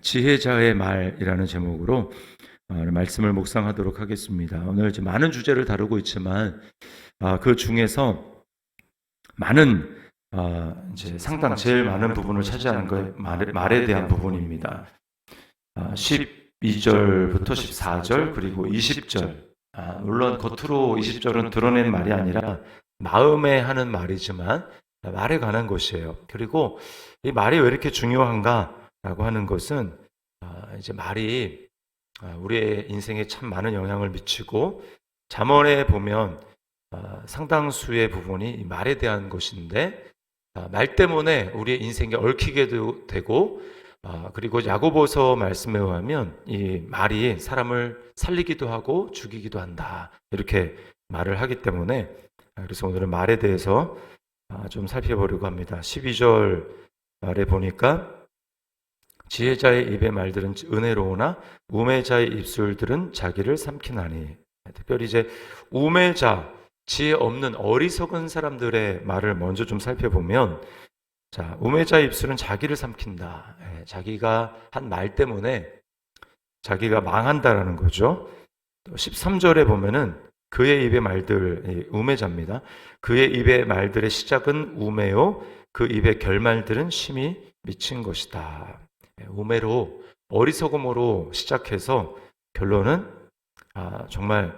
지혜자의 말이라는 제목으로 말씀을 묵상하도록 하겠습니다. 오늘 이제 많은 주제를 다루고 있지만 그 중에서 많은 이제 상당 제일 많은 부분을 차지하는 것 말에 대한 부분입니다. 12절부터 14절 그리고 20절. 물론 겉으로 20절은 드러낸 말이 아니라 마음에 하는 말이지만 말에 관한 것이에요. 그리고 이 말이 왜 이렇게 중요한가라고 하는 것은 이제 말이 우리의 인생에 참 많은 영향을 미치고 잠언에 보면 상당수의 부분이 말에 대한 것인데 말 때문에 우리의 인생에 얽히게도 되고 그리고 야고보서 말씀에 의하면 이 말이 사람을 살리기도 하고 죽이기도 한다 이렇게 말을 하기 때문에 그래서 오늘은 말에 대해서 좀 살펴보려고 합니다. 12절 말에 보니까 지혜자의 입의 말들은 은혜로우나 우매자의 입술들은 자기를 삼키나니. 특별히 이제 우매자, 지혜 없는 어리석은 사람들의 말을 먼저 좀 살펴보면 자, 우매자의 입술은 자기를 삼킨다. 자기가 한 말 때문에 자기가 망한다라는 거죠. 또 13절에 보면은 그의 입의 말들, 우매자입니다. 그의 입의 말들의 시작은 우매요. 그 입의 결말들은 심히 미친 것이다. 우매로, 어리석음으로 시작해서 결론은 정말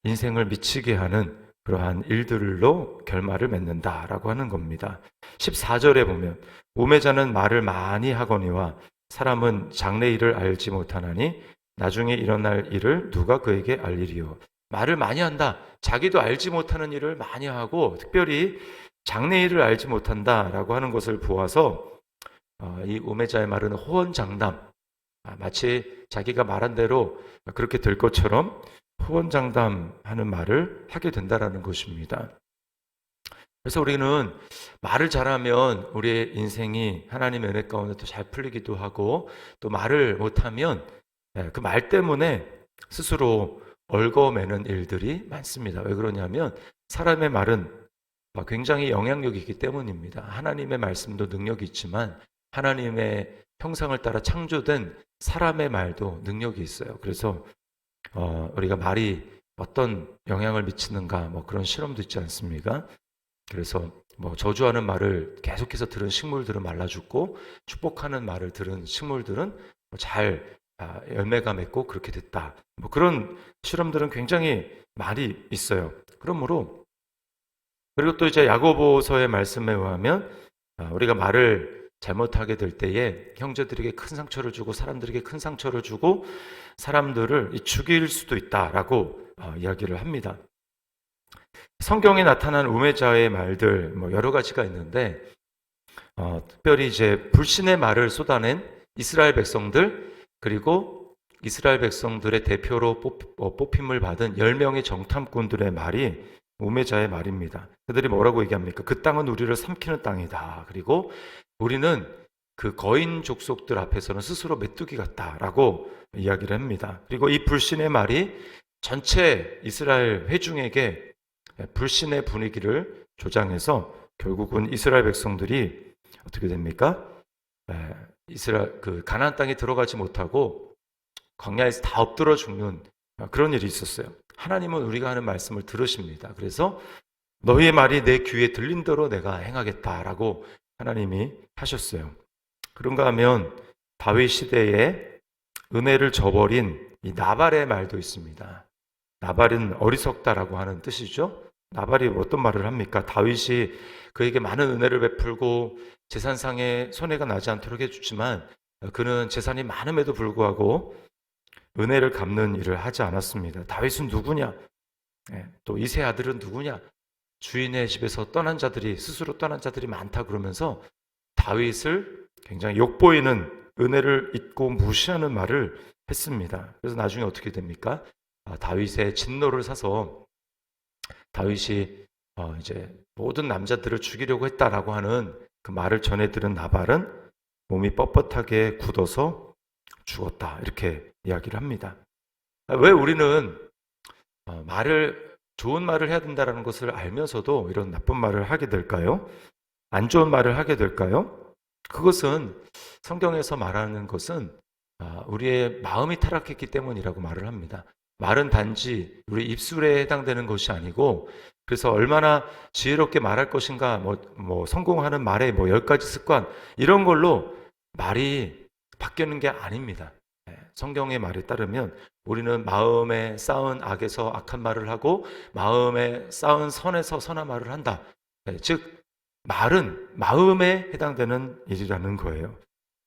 인생을 미치게 하는 그러한 일들로 결말을 맺는다라고 하는 겁니다. 14절에 보면 우매자는 말을 많이 하거니와 사람은 장래일을 알지 못하나니 나중에 일어날 일을 누가 그에게 알리리요. 말을 많이 한다. 자기도 알지 못하는 일을 많이 하고 특별히 장래일을 알지 못한다라고 하는 것을 보아서 이 우매자의 말은 호언장담, 마치 자기가 말한 대로 그렇게 될 것처럼 호언장담하는 말을 하게 된다라는 것입니다. 그래서 우리는 말을 잘하면 우리의 인생이 하나님의 은혜 가운데 또 잘 풀리기도 하고 또 말을 못하면 그 말 때문에 스스로 얽어매는 일들이 많습니다. 왜 그러냐면 사람의 말은 굉장히 영향력이 있기 때문입니다. 하나님의 말씀도 능력이 있지만 하나님의 형상을 따라 창조된 사람의 말도 능력이 있어요. 그래서 우리가 말이 어떤 영향을 미치는가 그런 실험도 있지 않습니까? 그래서 저주하는 말을 계속해서 들은 식물들은 말라 죽고 축복하는 말을 들은 식물들은 잘 열매가 맺고 그렇게 됐다. 그런 실험들은 굉장히 많이 있어요. 그러므로 그리고 또 이제 야고보서의 말씀에 의하면 우리가 말을 잘못하게 될 때에 형제들에게 큰 상처를 주고 사람들에게 큰 상처를 주고 사람들을 죽일 수도 있다라고 이야기를 합니다. 성경에 나타난 우매자의 말들 여러 가지가 있는데 특별히 이제 불신의 말을 쏟아낸 이스라엘 백성들 그리고 이스라엘 백성들의 대표로 뽑힘을 받은 10명의 정탐꾼들의 말이 우매자의 말입니다. 그들이 뭐라고 얘기합니까? 그 땅은 우리를 삼키는 땅이다. 그리고 우리는 그 거인 족속들 앞에서는 스스로 메뚜기 같다라고 이야기를 합니다. 그리고 이 불신의 말이 전체 이스라엘 회중에게 불신의 분위기를 조장해서 결국은 이스라엘 백성들이 어떻게 됩니까? 이스라엘 그 가나안 땅에 들어가지 못하고 광야에서 다 엎드려 죽는 그런 일이 있었어요. 하나님은 우리가 하는 말씀을 들으십니다. 그래서 너희의 말이 내 귀에 들린 대로 내가 행하겠다라고 하나님이 하셨어요. 그런가 하면 다윗 시대에 은혜를 저버린 이 나발의 말도 있습니다. 나발은 어리석다라고 하는 뜻이죠. 나발이 어떤 말을 합니까? 다윗이 그에게 많은 은혜를 베풀고 재산상에 손해가 나지 않도록 해주지만 그는 재산이 많음에도 불구하고 은혜를 갚는 일을 하지 않았습니다. 다윗은 누구냐? 또 이세 아들은 누구냐? 주인의 집에서 떠난 자들이 스스로 떠난 자들이 많다 그러면서 다윗을 굉장히 욕보이는 은혜를 잊고 무시하는 말을 했습니다. 그래서 나중에 어떻게 됩니까? 다윗의 진노를 사서 다윗이 이제 모든 남자들을 죽이려고 했다라고 하는 그 말을 전해 들은 나발은 몸이 뻣뻣하게 굳어서 죽었다 이렇게 이야기를 합니다. 왜 우리는 좋은 말을 해야 된다는 것을 알면서도 이런 나쁜 말을 하게 될까요? 안 좋은 말을 하게 될까요? 그것은 성경에서 말하는 것은 우리의 마음이 타락했기 때문이라고 말을 합니다. 말은 단지 우리 입술에 해당되는 것이 아니고, 그래서 얼마나 지혜롭게 말할 것인가, 성공하는 말의 10가지 습관, 이런 걸로 말이 바뀌는 게 아닙니다. 성경의 말에 따르면 우리는 마음에 쌓은 악에서 악한 말을 하고 마음에 쌓은 선에서 선한 말을 한다. 즉 말은 마음에 해당되는 일이라는 거예요.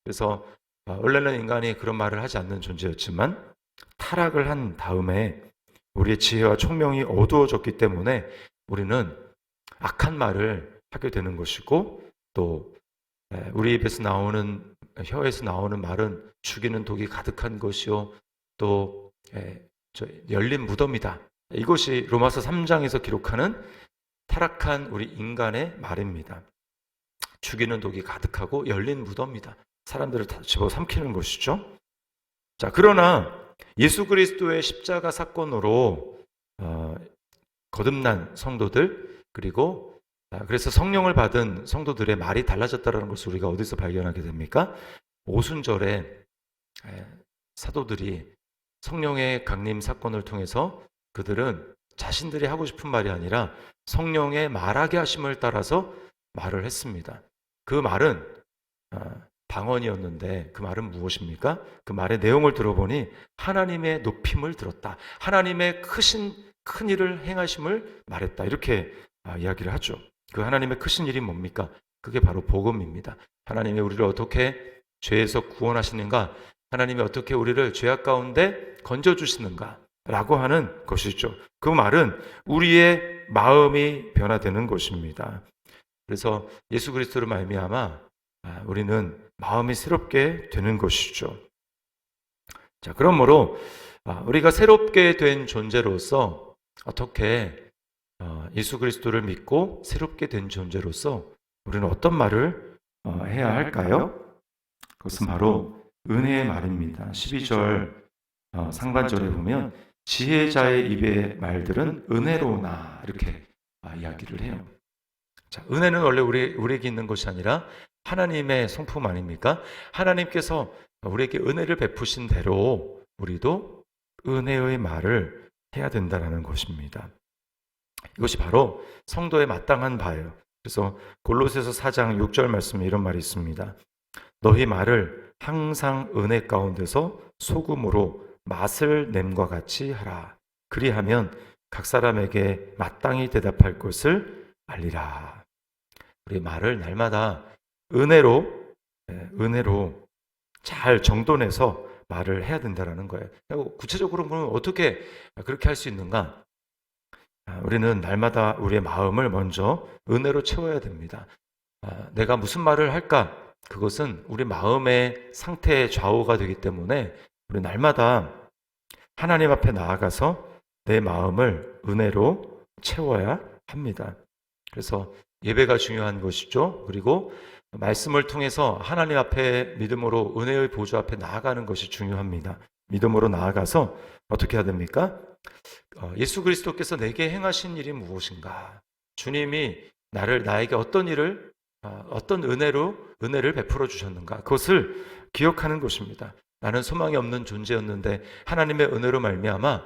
그래서 원래는 인간이 그런 말을 하지 않는 존재였지만 타락을 한 다음에 우리의 지혜와 총명이 어두워졌기 때문에 우리는 악한 말을 하게 되는 것이고, 또 우리 입에서 나오는, 혀에서 나오는 말은 죽이는 독이 가득한 것이요 또 열린 무덤이다. 이것이 로마서 3장에서 기록하는 타락한 우리 인간의 말입니다. 죽이는 독이 가득하고 열린 무덤이다. 사람들을 다 집어삼키는 것이죠. 자, 그러나 예수 그리스도의 십자가 사건으로 거듭난 성도들, 그리고 그래서 성령을 받은 성도들의 말이 달라졌다는 것을 우리가 어디서 발견하게 됩니까? 오순절에 사도들이 성령의 강림 사건을 통해서 그들은 자신들이 하고 싶은 말이 아니라 성령의 말하게 하심을 따라서 말을 했습니다. 그 말은 방언이었는데 그 말은 무엇입니까? 그 말의 내용을 들어보니 하나님의 높임을 들었다. 하나님의 큰 일을 행하심을 말했다. 이렇게 이야기를 하죠. 그 하나님의 크신 일이 뭡니까? 그게 바로 복음입니다. 하나님이 우리를 어떻게 죄에서 구원하시는가? 하나님이 어떻게 우리를 죄악 가운데 건져주시는가? 라고 하는 것이죠. 그 말은 우리의 마음이 변화되는 것입니다. 그래서 예수 그리스도로 말미암아 우리는 마음이 새롭게 되는 것이죠. 자, 그러므로 우리가 새롭게 된 존재로서 어떻게 예수 그리스도를 믿고 새롭게 된 존재로서 우리는 어떤 말을 해야 할까요? 그것은 바로 은혜의 말입니다. 12절 상반절에 보면 지혜자의 입의 말들은 은혜로나 이렇게 이야기를 해요. 자, 은혜는 원래 우리에게 있는 것이 아니라 하나님의 성품 아닙니까? 하나님께서 우리에게 은혜를 베푸신 대로 우리도 은혜의 말을 해야 된다는 것입니다. 이것이 바로 성도의 마땅한 바예요. 그래서 골로새서 4장 6절 말씀에 이런 말이 있습니다. 너희 말을 항상 은혜 가운데서 소금으로 맛을 냄과 같이 하라. 그리하면 각 사람에게 마땅히 대답할 것을 알리라. 우리 말을 날마다 은혜로 잘 정돈해서 말을 해야 된다는 거예요. 구체적으로 보면 어떻게 그렇게 할 수 있는가? 우리는 날마다 우리의 마음을 먼저 은혜로 채워야 됩니다. 내가 무슨 말을 할까? 그것은 우리 마음의 상태의 좌우가 되기 때문에 우리 날마다 하나님 앞에 나아가서 내 마음을 은혜로 채워야 합니다. 그래서 예배가 중요한 것이죠. 그리고 말씀을 통해서 하나님 앞에 믿음으로 은혜의 보좌 앞에 나아가는 것이 중요합니다. 믿음으로 나아가서 어떻게 해야 됩니까? 예수 그리스도께서 내게 행하신 일이 무엇인가? 주님이 나에게 어떤 은혜를 베풀어 주셨는가? 그것을 기억하는 것입니다. 나는 소망이 없는 존재였는데 하나님의 은혜로 말미암아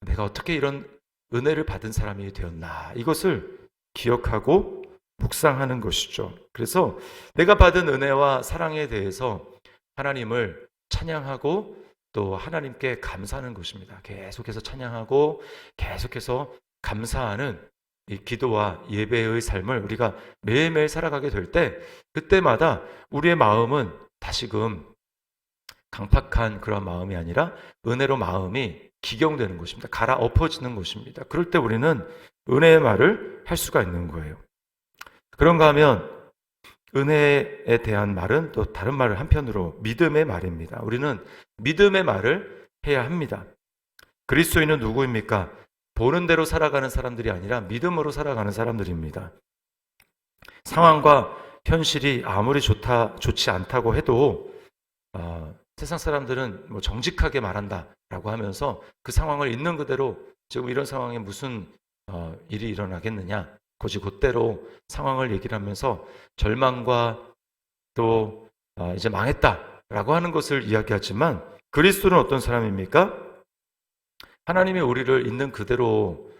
내가 어떻게 이런 은혜를 받은 사람이 되었나? 이것을 기억하고 묵상하는 것이죠. 그래서 내가 받은 은혜와 사랑에 대해서 하나님을 찬양하고 또 하나님께 감사하는 것입니다. 계속해서 찬양하고 계속해서 감사하는 이 기도와 예배의 삶을 우리가 매일매일 살아가게 될 때 그때마다 우리의 마음은 다시금 강팍한 그런 마음이 아니라 은혜로 마음이 기경되는 것입니다. 갈아엎어지는 것입니다. 그럴 때 우리는 은혜의 말을 할 수가 있는 거예요. 그런가 하면 은혜에 대한 말은 또 다른 말을 한편으로 믿음의 말입니다. 우리는 믿음의 말을 해야 합니다. 그리스도인은 누구입니까? 보는 대로 살아가는 사람들이 아니라 믿음으로 살아가는 사람들입니다. 상황과 현실이 아무리 좋지 않다고 해도 세상 사람들은 정직하게 말한다라고 하면서 그 상황을 있는 그대로 지금 이런 상황에 무슨 일이 일어나겠느냐 곧대로 상황을 얘기를 하면서 절망과 또 이제 망했다라고 하는 것을 이야기하지만 그리스도는 어떤 사람입니까? 하나님이 우리를 있는 그대로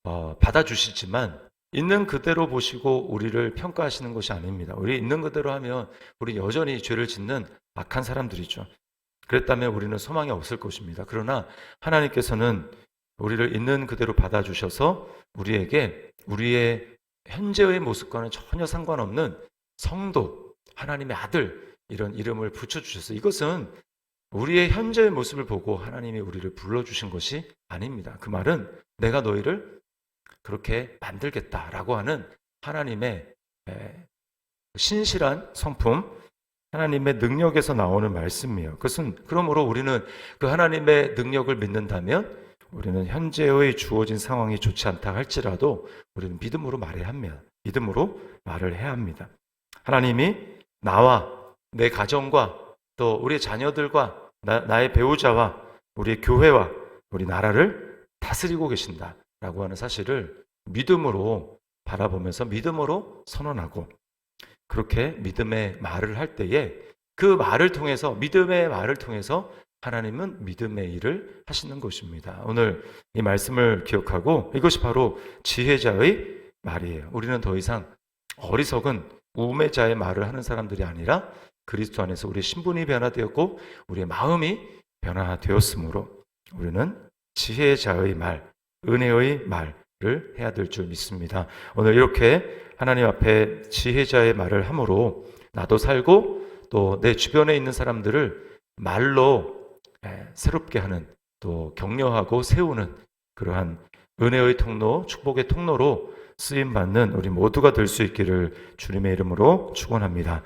받아주시지만 있는 그대로 보시고 우리를 평가하시는 것이 아닙니다. 우리 있는 그대로 하면 우리 여전히 죄를 짓는 악한 사람들이죠. 그랬다면 우리는 소망이 없을 것입니다. 그러나 하나님께서는 우리를 있는 그대로 받아주셔서 우리에게 우리의 현재의 모습과는 전혀 상관없는 성도, 하나님의 아들 이런 이름을 붙여주셔서 이것은 우리의 현재의 모습을 보고 하나님이 우리를 불러주신 것이 아닙니다. 그 말은 내가 너희를 그렇게 만들겠다라고 하는 하나님의 신실한 성품, 하나님의 능력에서 나오는 말씀이에요. 그것은 그러므로 우리는 그 하나님의 능력을 믿는다면 우리는 현재의 주어진 상황이 좋지 않다 할지라도 우리는 믿음으로 말해야 합니다. 믿음으로 말을 해야 합니다. 하나님이 나와 내 가정과 또 우리 자녀들과 나의 배우자와 우리 교회와 우리 나라를 다스리고 계신다라고 하는 사실을 믿음으로 바라보면서 믿음으로 선언하고 그렇게 믿음의 말을 할 때에 그 말을 통해서 믿음의 말을 통해서 하나님은 믿음의 일을 하시는 것입니다. 오늘 이 말씀을 기억하고 이것이 바로 지혜자의 말이에요. 우리는 더 이상 어리석은 우매자의 말을 하는 사람들이 아니라 그리스도 안에서 우리의 신분이 변화되었고 우리의 마음이 변화되었으므로 우리는 지혜자의 말, 은혜의 말을 해야 될 줄 믿습니다. 오늘 이렇게 하나님 앞에 지혜자의 말을 함으로 나도 살고 또 내 주변에 있는 사람들을 말로 새롭게 하는 또 격려하고 세우는 그러한 은혜의 통로, 축복의 통로로 쓰임받는 우리 모두가 될 수 있기를 주님의 이름으로 축원합니다.